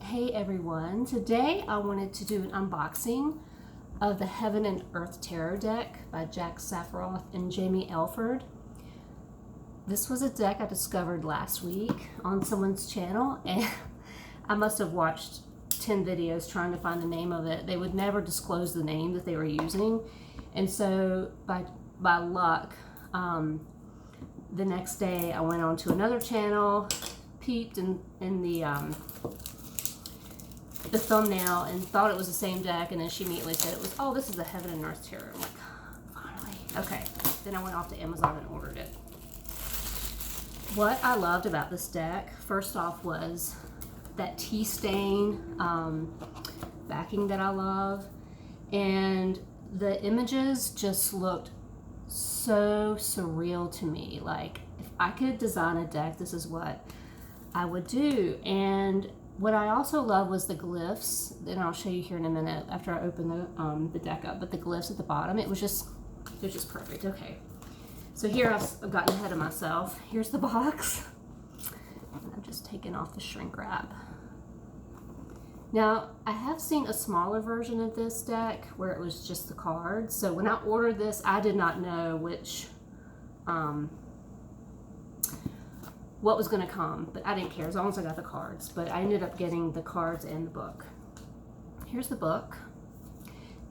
Hey everyone, today I wanted to do an unboxing of the Heaven and Earth Tarot deck by Jack Safaroff and Jamie Elford. This was a deck I discovered last week on someone's channel, and I must have watched 10 videos trying to find the name of it. They would never disclose the name that they were using, and so by luck, the next day I went on to another channel, peeped in the thumbnail and thought it was the same deck, and then she immediately said it was, oh, this is the Heaven and Earth Tarot. I'm like, finally. Okay. Then I went off to Amazon and ordered it. What I loved about this deck, first off, was that tea stain backing that I love, and the images just looked so surreal to me. Like, if I could design a deck, this is what I would do. And what I also love was the glyphs, and I'll show you here in a minute after I open the deck up, but the glyphs at the bottom, they're just perfect. Okay, so here I've gotten ahead of myself. Here's the box. I'm just taking off the shrink wrap. Now, I have seen a smaller version of this deck where it was just the cards. So when I ordered this, I did not know which, what was going to come, but I didn't care as long as I got the cards. But I ended up getting the cards and the book. Here's the book,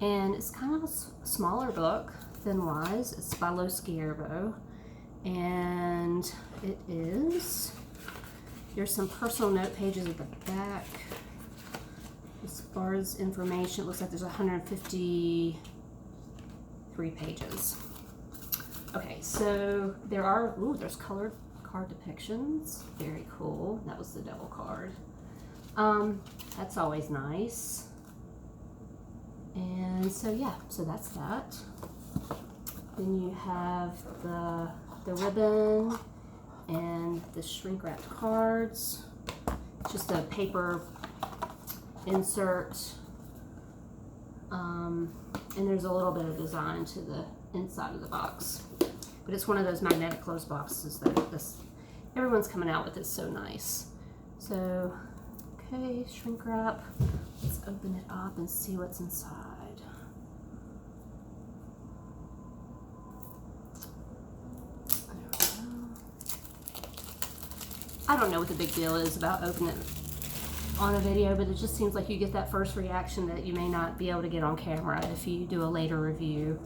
and it's kind of a smaller book than Wise. It's by Lo Sguierro, and it is, there's some personal note pages at the back. As far as information, it looks like there's 153 pages. Okay, so there's colored card depictions. Very cool. That was the devil card. That's always nice. And so yeah, so that's that. Then you have the ribbon and the shrink wrapped cards. Just a paper insert, and there's a little bit of design to the inside of the box, but it's one of those magnetic closed boxes that everyone's coming out with. It's so nice. So okay, shrink wrap, let's open it up and see what's inside. There we go. I don't know what the big deal is about opening it on a video, but it just seems like you get that first reaction that you may not be able to get on camera if you do a later review.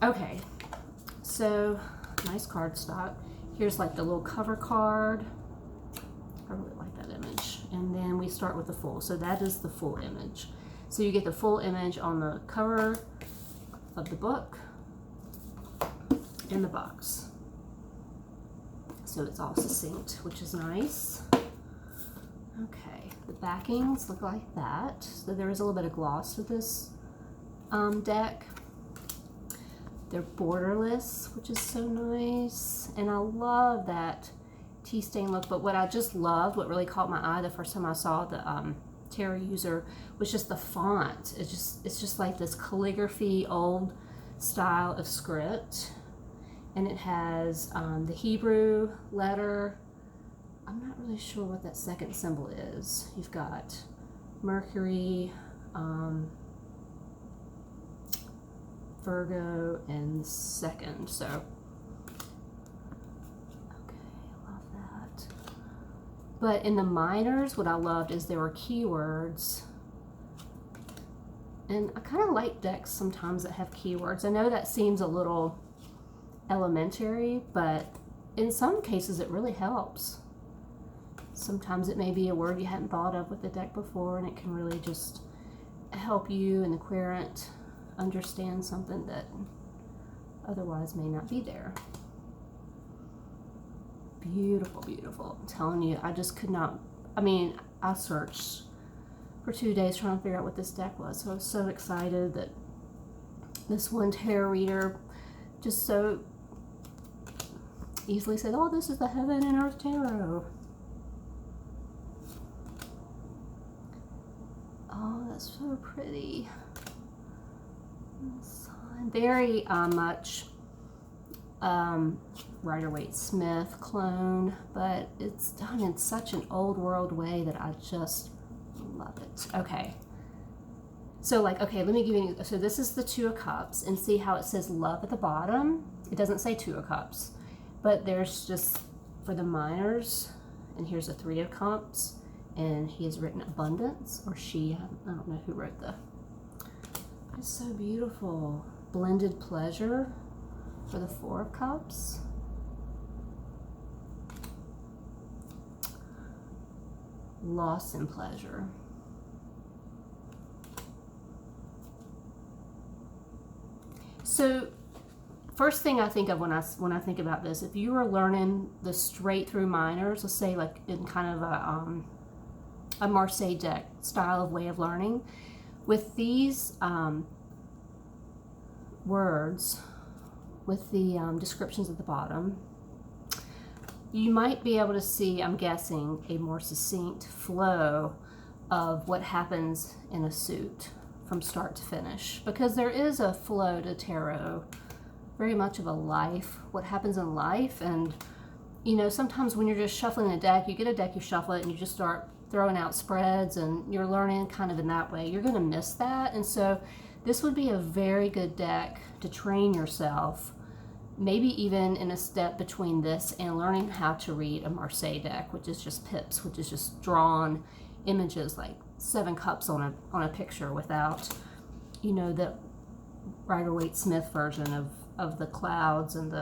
Okay, so nice cardstock. Here's like the little cover card. I really like that image. And then we start with the full. So that is the full image. So you get the full image on the cover of the book in the box. So it's all succinct, which is nice. Okay, the backings look like that. So there is a little bit of gloss to this deck. They're borderless, which is so nice. And I love that tea stain look, but what I just loved, what really caught my eye the first time I saw the Tarot User, was just the font. It's just like this calligraphy, old style of script. And it has the Hebrew letter. I'm not really sure what that second symbol is. You've got Mercury, Virgo, and the second. So, okay, I love that. But in the minors, what I loved is there were keywords. And I kind of like decks sometimes that have keywords. I know that seems a little elementary, but in some cases it really helps. Sometimes it may be a word you hadn't thought of with the deck before, and it can really just help you and the querent understand something that otherwise may not be there. Beautiful, beautiful. I'm telling you, I just could not, I searched for 2 days trying to figure out what this deck was, so I was so excited that this one tarot reader just so easily said, oh, this is the Heaven and Earth Tarot. Oh, that's so pretty. Very much Rider-Waite-Smith clone, but it's done in such an old world way that I just love it. Okay. So like, okay, let me give you, so this is the Two of Cups, and see how it says love at the bottom? It doesn't say Two of Cups, but there's just, for the minors, and here's a Three of Cups, and he has written abundance, or she, I don't know who wrote the, it's so beautiful. Blended pleasure for the Four of Cups. Loss in pleasure. So first thing I think of when I think about this, if you are learning the straight through minors, let's say like in kind of a Marseille deck style of way of learning, with these words, with the descriptions at the bottom, you might be able to see, I'm guessing, a more succinct flow of what happens in a suit from start to finish, because there is a flow to tarot, very much of a life, what happens in life. And you know, sometimes when you're just shuffling a deck, you get a deck, you shuffle it, and you just start throwing out spreads, and you're learning kind of in that way, you're going to miss that. And so this would be a very good deck to train yourself, maybe even in a step between this and learning how to read a Marseille deck, which is just pips, which is just drawn images like 7 cups on a picture, without, you know, the Rider-Waite-Smith version of the clouds and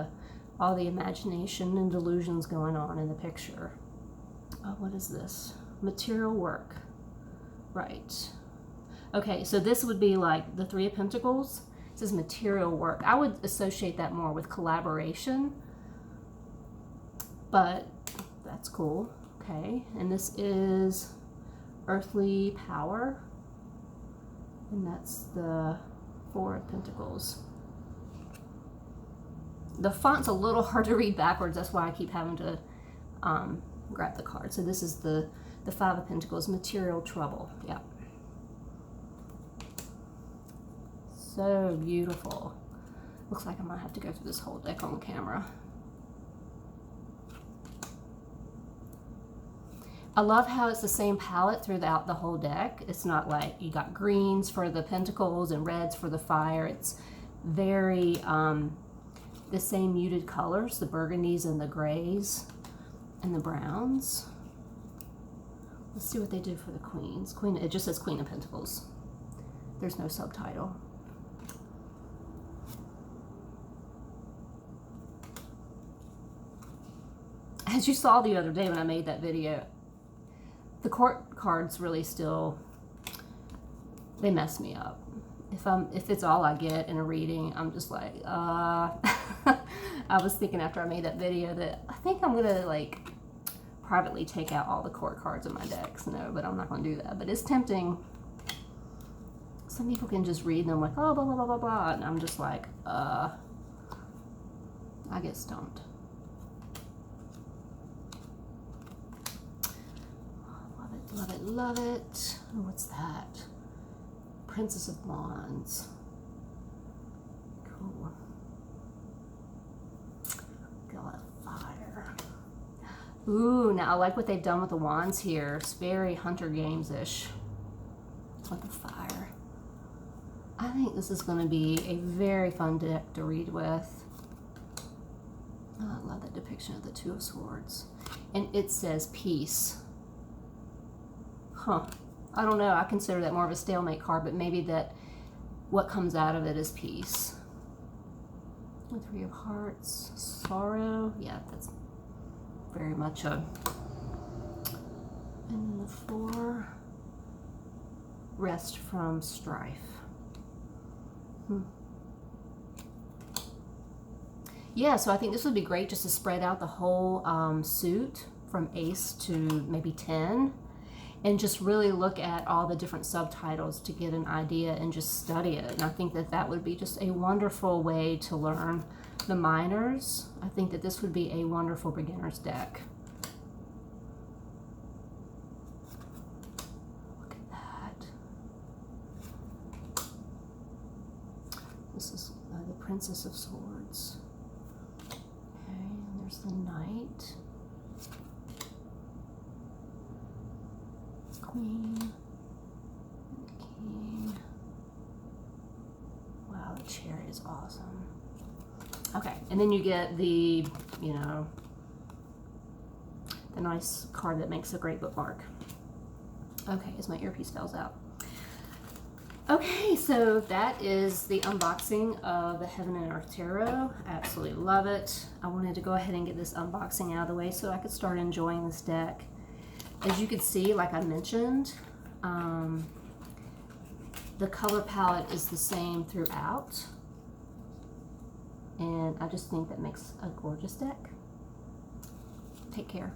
all the imagination and delusions going on in the picture. What is this? Material work. Right. Okay, so this would be like the Three of Pentacles. It says material work. I would associate that more with collaboration, but that's cool. Okay, and this is earthly power, and that's the Four of Pentacles. The font's a little hard to read backwards, that's why I keep having to grab the card. So this is the Five of Pentacles, material trouble. Yeah. So beautiful. Looks like I might have to go through this whole deck on camera. I love how it's the same palette throughout the whole deck. It's not like you got greens for the pentacles and reds for the fire. It's very the same muted colors, the burgundies and the grays and the browns. Let's see what they do for the queens. Queen, it just says Queen of Pentacles. There's no subtitle. As you saw the other day when I made that video, the court cards really still, they mess me up. If it's all I get in a reading, I'm just like, I was thinking after I made that video that I think I'm gonna like privately take out all the court cards in my decks. No, but I'm not gonna do that. But it's tempting. Some people can just read them like, oh, blah, blah, blah, blah, blah. And I'm just like, I get stumped. Love it, love it, love it. Oh, what's that? Princess of Wands. Cool. God, fire. Ooh, now I like what they've done with the wands here. It's very Hunter Games-ish. With the fire. I think this is going to be a very fun deck to read with. Oh, I love that depiction of the Two of Swords. And it says peace. Huh. I don't know. I consider that more of a stalemate card, but maybe that what comes out of it is peace. The Three of Hearts. Sorrow. Yeah, that's very much a... And then the Four. Rest from strife. Yeah, so I think this would be great just to spread out the whole suit from Ace to maybe 10 and just really look at all the different subtitles to get an idea and just study it. And I think that that would be just a wonderful way to learn the minors. I think that this would be a wonderful beginner's deck. Look at that. This is the Princess of Swords. Okay, the Knight, Queen, King. Wow, the Chariot is awesome. Okay, and then you get the, you know, the nice card that makes a great bookmark. Okay, as my earpiece falls out. Okay, so that is the unboxing of the Heaven and Earth Tarot. Absolutely love it. I wanted to go ahead and get this unboxing out of the way so I could start enjoying this deck. As you can see, like I mentioned, the color palette is the same throughout. And I just think that makes a gorgeous deck. Take care.